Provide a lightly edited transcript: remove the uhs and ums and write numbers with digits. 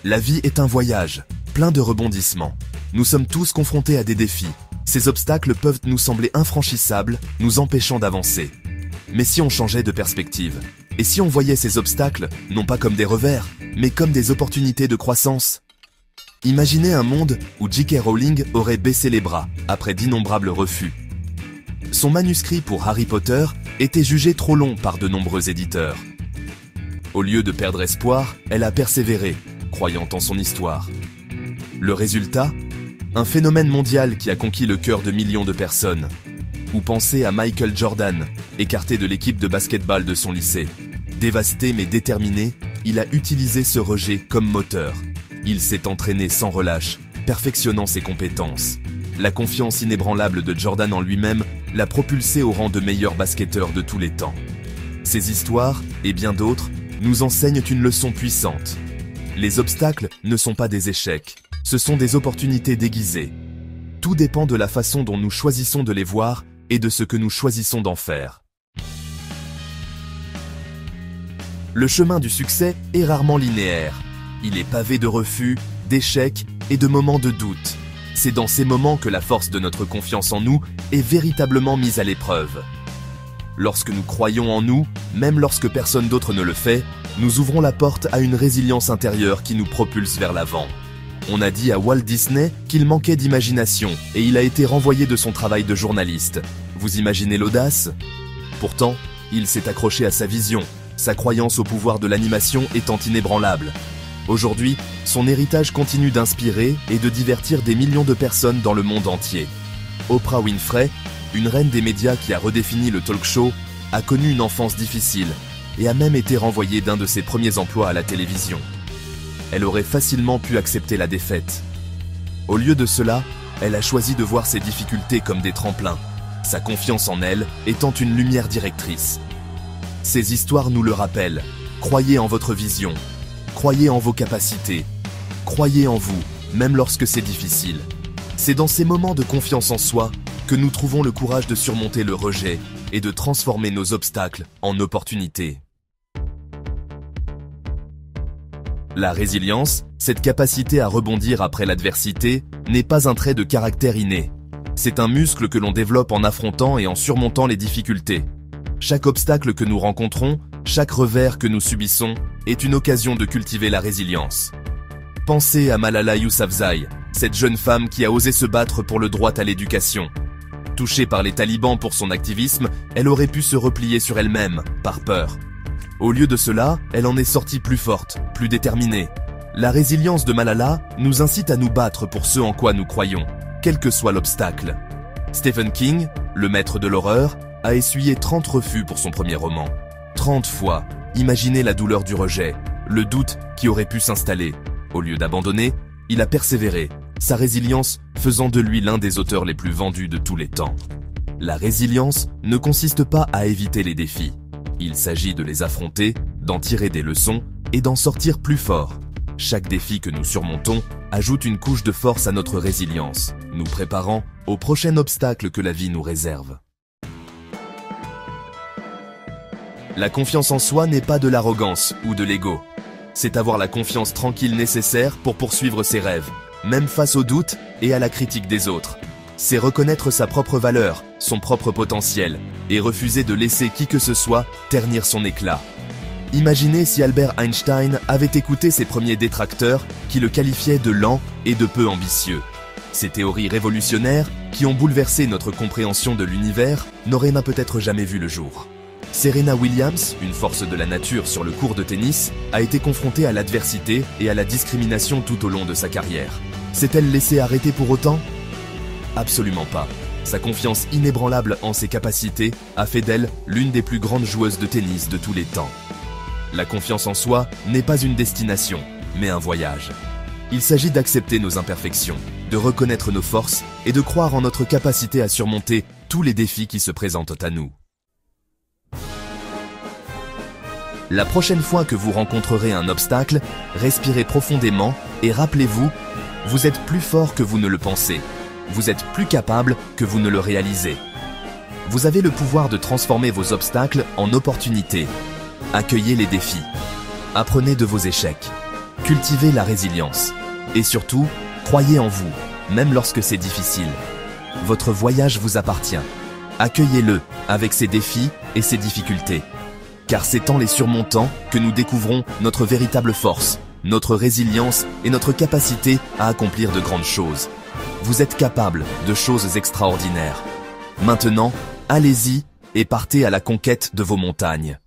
La vie est un voyage, plein de rebondissements. Nous sommes tous confrontés à des défis. Ces obstacles peuvent nous sembler infranchissables, nous empêchant d'avancer. Mais si on changeait de perspective, et si on voyait ces obstacles, non pas comme des revers, mais comme des opportunités de croissance? Imaginez un monde où J.K. Rowling aurait baissé les bras, après d'innombrables refus. Son manuscrit pour Harry Potter était jugé trop long par de nombreux éditeurs. Au lieu de perdre espoir, elle a persévéré, croyant en son histoire. Le résultat? Un phénomène mondial qui a conquis le cœur de millions de personnes. Ou pensez à Michael Jordan, écarté de l'équipe de basketball de son lycée. Dévasté mais déterminé, il a utilisé ce rejet comme moteur. Il s'est entraîné sans relâche, perfectionnant ses compétences. La confiance inébranlable de Jordan en lui-même l'a propulsé au rang de meilleur basketteur de tous les temps. Ces histoires, et bien d'autres, nous enseignent une leçon puissante. Les obstacles ne sont pas des échecs, ce sont des opportunités déguisées. Tout dépend de la façon dont nous choisissons de les voir et de ce que nous choisissons d'en faire. Le chemin du succès est rarement linéaire. Il est pavé de refus, d'échecs et de moments de doute. C'est dans ces moments que la force de notre confiance en nous est véritablement mise à l'épreuve. Lorsque nous croyons en nous, même lorsque personne d'autre ne le fait, nous ouvrons la porte à une résilience intérieure qui nous propulse vers l'avant. On a dit à Walt Disney qu'il manquait d'imagination et il a été renvoyé de son travail de journaliste. Vous imaginez l'audace? Pourtant, il s'est accroché à sa vision, sa croyance au pouvoir de l'animation étant inébranlable. Aujourd'hui, son héritage continue d'inspirer et de divertir des millions de personnes dans le monde entier. Oprah Winfrey, une reine des médias qui a redéfini le talk show, a connu une enfance difficile et a même été renvoyée d'un de ses premiers emplois à la télévision. Elle aurait facilement pu accepter la défaite. Au lieu de cela, elle a choisi de voir ses difficultés comme des tremplins, sa confiance en elle étant une lumière directrice. Ces histoires nous le rappellent. Croyez en votre vision. Croyez en vos capacités. Croyez en vous, même lorsque c'est difficile. C'est dans ces moments de confiance en soi que nous trouvons le courage de surmonter le rejet et de transformer nos obstacles en opportunités. La résilience, cette capacité à rebondir après l'adversité, n'est pas un trait de caractère inné. C'est un muscle que l'on développe en affrontant et en surmontant les difficultés. Chaque obstacle que nous rencontrons, chaque revers que nous subissons, est une occasion de cultiver la résilience. Pensez à Malala Yousafzai, cette jeune femme qui a osé se battre pour le droit à l'éducation. Touchée par les talibans pour son activisme, elle aurait pu se replier sur elle-même, par peur. Au lieu de cela, elle en est sortie plus forte, plus déterminée. La résilience de Malala nous incite à nous battre pour ce en quoi nous croyons, quel que soit l'obstacle. Stephen King, le maître de l'horreur, a essuyé 30 refus pour son premier roman. 30 fois, imaginez la douleur du rejet, le doute qui aurait pu s'installer. Au lieu d'abandonner, il a persévéré, sa résilience faisant de lui l'un des auteurs les plus vendus de tous les temps. La résilience ne consiste pas à éviter les défis. Il s'agit de les affronter, d'en tirer des leçons et d'en sortir plus fort. Chaque défi que nous surmontons ajoute une couche de force à notre résilience, nous préparant au prochain obstacle que la vie nous réserve. La confiance en soi n'est pas de l'arrogance ou de l'ego. C'est avoir la confiance tranquille nécessaire pour poursuivre ses rêves, même face aux doutes et à la critique des autres. C'est reconnaître sa propre valeur, son propre potentiel, et refuser de laisser qui que ce soit ternir son éclat. Imaginez si Albert Einstein avait écouté ses premiers détracteurs qui le qualifiaient de lent et de peu ambitieux. Ces théories révolutionnaires, qui ont bouleversé notre compréhension de l'univers, n'auraient peut-être jamais vu le jour. Serena Williams, une force de la nature sur le court de tennis, a été confrontée à l'adversité et à la discrimination tout au long de sa carrière. S'est-elle laissée arrêter pour autant ? Absolument pas. Sa confiance inébranlable en ses capacités a fait d'elle l'une des plus grandes joueuses de tennis de tous les temps. La confiance en soi n'est pas une destination, mais un voyage. Il s'agit d'accepter nos imperfections, de reconnaître nos forces et de croire en notre capacité à surmonter tous les défis qui se présentent à nous. La prochaine fois que vous rencontrerez un obstacle, respirez profondément et rappelez-vous, vous êtes plus fort que vous ne le pensez. Vous êtes plus capable que vous ne le réalisez. Vous avez le pouvoir de transformer vos obstacles en opportunités. Accueillez les défis. Apprenez de vos échecs. Cultivez la résilience. Et surtout, croyez en vous, même lorsque c'est difficile. Votre voyage vous appartient. Accueillez-le avec ses défis et ses difficultés. Car c'est en les surmontant que nous découvrons notre véritable force, notre résilience et notre capacité à accomplir de grandes choses. Vous êtes capable de choses extraordinaires. Maintenant, allez-y et partez à la conquête de vos montagnes.